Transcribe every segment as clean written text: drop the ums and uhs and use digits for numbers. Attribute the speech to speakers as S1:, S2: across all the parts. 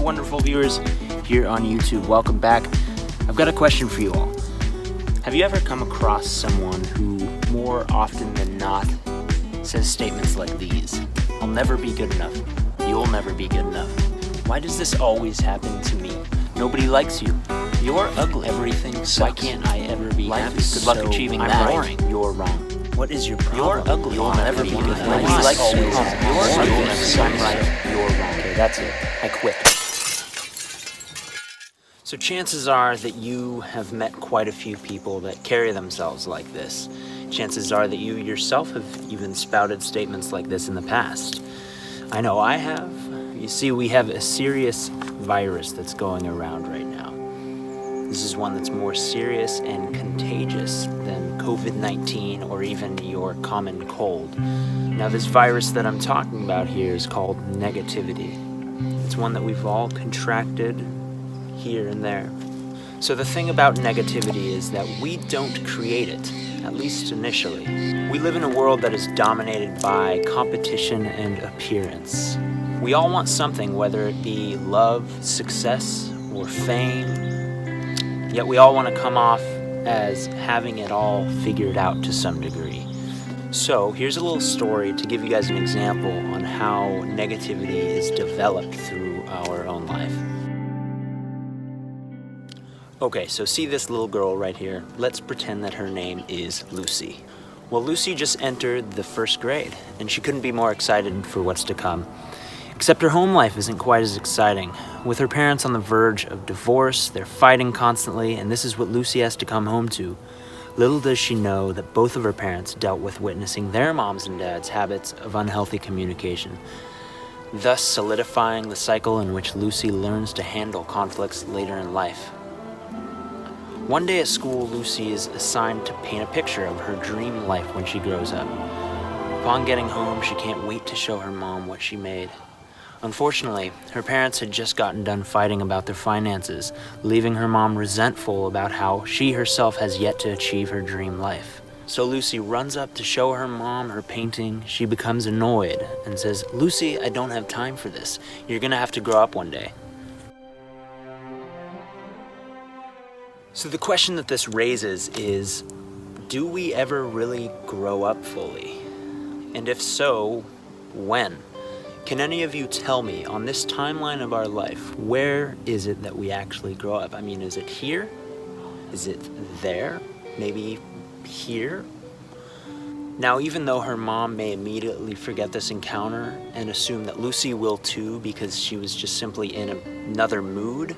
S1: wonderful viewers here on YouTube. Welcome back. I've got a question for you all. Have you ever come across someone who, more often than not, says statements like these? I'll never be good enough. You'll never be good enough. Why does this always happen to me? Nobody likes you. You're ugly. Everything sucks. Why can't I ever be happy? Good luck achieving that. I'm boring. You're wrong. What is your problem? You're ugly. You'll never be good enough. Nobody likes you. You're ugly. I'm right. You're wrong. Okay, that's it. I quit. So chances are that you have met quite a few people that carry themselves like this. Chances are that you yourself have even spouted statements like this in the past. I know I have. You see, we have a serious virus that's going around right now. This is one that's more serious and contagious than COVID-19 or even your common cold. Now, this virus that I'm talking about here is called negativity. It's one that we've all contracted here and there. So the thing about negativity is that we don't create it, at least initially. We live in a world that is dominated by competition and appearance. We all want something, whether it be love, success, or fame. Yet we all want to come off as having it all figured out to some degree. So here's a little story to give you guys an example on how negativity is developed through our own life. Okay, so see this little girl right here? Let's pretend that her name is Lucy. Well, Lucy just entered the first grade, and she couldn't be more excited for what's to come. Except her home life isn't quite as exciting. With her parents on the verge of divorce, they're fighting constantly, and this is what Lucy has to come home to. Little does she know that both of her parents dealt with witnessing their moms and dads' habits of unhealthy communication, thus solidifying the cycle in which Lucy learns to handle conflicts later in life. One day at school, Lucy is assigned to paint a picture of her dream life when she grows up. Upon getting home, she can't wait to show her mom what she made. Unfortunately, her parents had just gotten done fighting about their finances, leaving her mom resentful about how she herself has yet to achieve her dream life. So Lucy runs up to show her mom her painting. She becomes annoyed and says, "Lucy, I don't have time for this. You're gonna have to grow up one day." So the question that this raises is, do we ever really grow up fully? And if so, when? Can any of you tell me, on this timeline of our life, where is it that we actually grow up? I mean, is it here? Is it there? Maybe here? Now, even though her mom may immediately forget this encounter and assume that Lucy will too because she was just simply in another mood,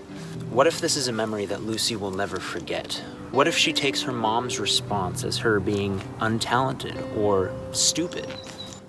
S1: what if this is a memory that Lucy will never forget? What if she takes her mom's response as her being untalented or stupid?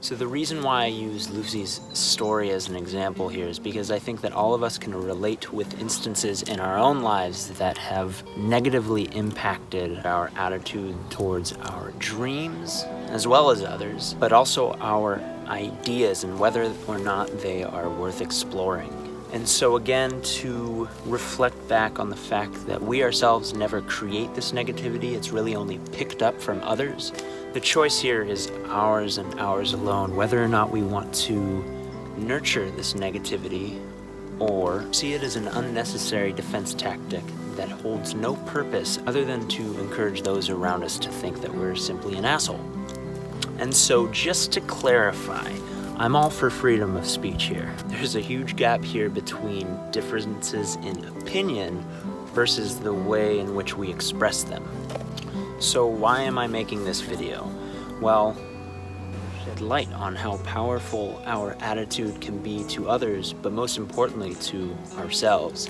S1: So the reason why I use Lucy's story as an example here is because I think that all of us can relate with instances in our own lives that have negatively impacted our attitude towards our dreams, as well as others, but also our ideas and whether or not they are worth exploring. And so again, to reflect back on the fact that we ourselves never create this negativity, it's really only picked up from others. The choice here is ours and ours alone, whether or not we want to nurture this negativity or see it as an unnecessary defense tactic that holds no purpose other than to encourage those around us to think that we're simply an asshole. And so just to clarify, I'm all for freedom of speech here. There's a huge gap here between differences in opinion versus the way in which we express them. So why am I making this video? Well, shed light on how powerful our attitude can be to others, but most importantly to ourselves.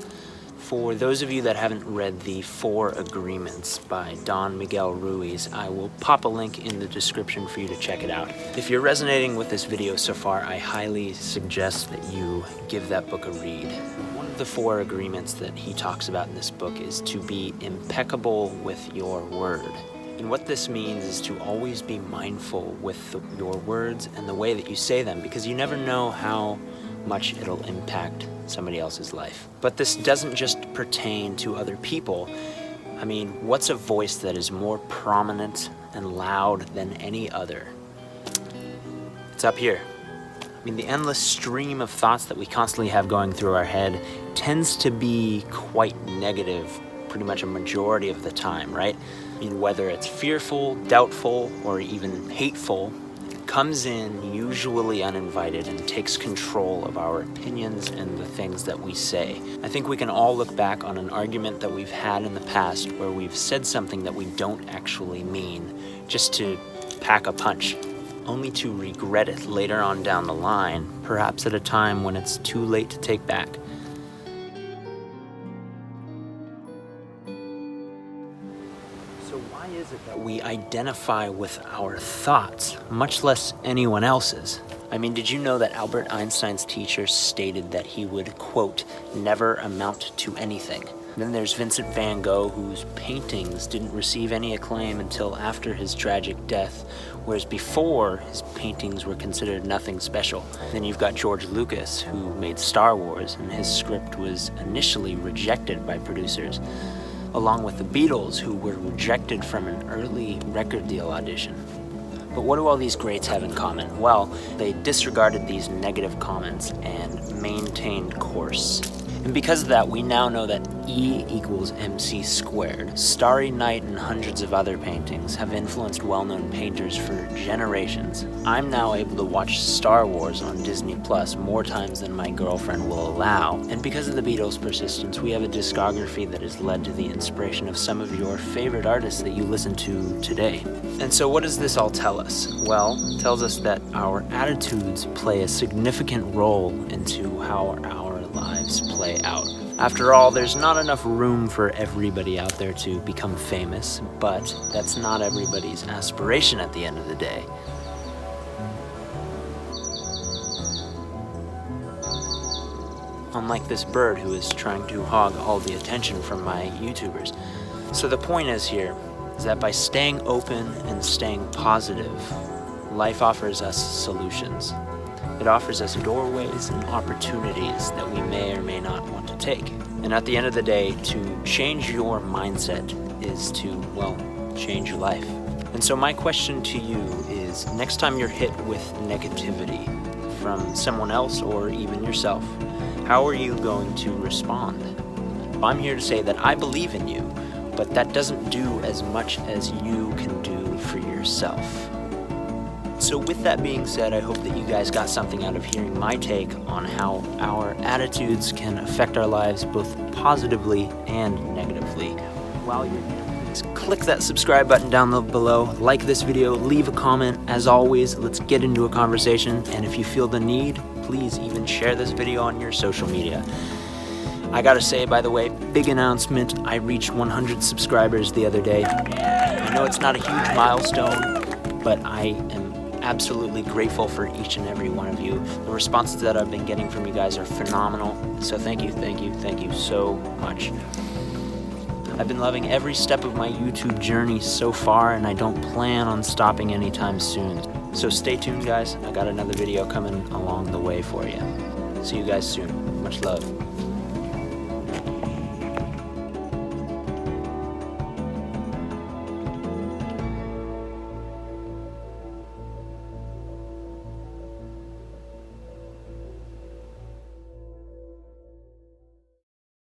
S1: For those of you that haven't read the 4 Agreements by Don Miguel Ruiz, I will pop a link in the description for you to check it out. If you're resonating with this video so far, I highly suggest that you give that book a read. One of the 4 agreements that he talks about in this book is to be impeccable with your word. And what this means is to always be mindful with your words and the way that you say them, because you never know how much it'll impact somebody else's life. But this doesn't just pertain to other people. I mean, what's a voice that is more prominent and loud than any other? It's up here. I mean, the endless stream of thoughts that we constantly have going through our head tends to be quite negative pretty much a majority of the time, right? I mean, whether it's fearful, doubtful, or even hateful, it comes in usually uninvited and takes control of our opinions and the things that we say. I think we can all look back on an argument that we've had in the past where we've said something that we don't actually mean just to pack a punch, only to regret it later on down the line, perhaps at a time when it's too late to take back. So why is it that we identify with our thoughts, much less anyone else's? I mean, did you know that Albert Einstein's teacher stated that he would, quote, never amount to anything? Then there's Vincent van Gogh, whose paintings didn't receive any acclaim until after his tragic death, whereas before, his paintings were considered nothing special. Then you've got George Lucas, who made Star Wars, and his script was initially rejected by producers, along with the Beatles, who were rejected from an early record deal audition. But what do all these greats have in common? Well, they disregarded these negative comments and maintained course. And because of that, we now know that E equals MC squared. Starry Night and hundreds of other paintings have influenced well-known painters for generations. I'm now able to watch Star Wars on Disney Plus more times than my girlfriend will allow. And because of the Beatles' persistence, we have a discography that has led to the inspiration of some of your favorite artists that you listen to today. And so what does this all tell us? Well, it tells us that our attitudes play a significant role into how our lives play out. After all, there's not enough room for everybody out there to become famous, but that's not everybody's aspiration at the end of the day. Unlike this bird who is trying to hog all the attention from my YouTubers. So the point is that by staying open and staying positive, life offers us solutions. It offers us doorways and opportunities that we may or may not want to take. And at the end of the day, to change your mindset is to, well, change your life. And so my question to you is, next time you're hit with negativity from someone else or even yourself, how are you going to respond? Well, I'm here to say that I believe in you, but that doesn't do as much as you can do for yourself. So with that being said, I hope that you guys got something out of hearing my take on how our attitudes can affect our lives both positively and negatively. While you're here, please click that subscribe button down below, like this video, leave a comment. As always, let's get into a conversation, and if you feel the need, please even share this video on your social media. I gotta say, by the way, big announcement, I reached 100 subscribers the other day. I know it's not a huge milestone, but I am absolutely grateful for each and every one of you. The responses that I've been getting from you guys are phenomenal. So thank you so much. I've been loving every step of my YouTube journey so far, and I don't plan on stopping anytime soon. So stay tuned, guys. I got another video coming along the way for you. See you guys soon. Much love.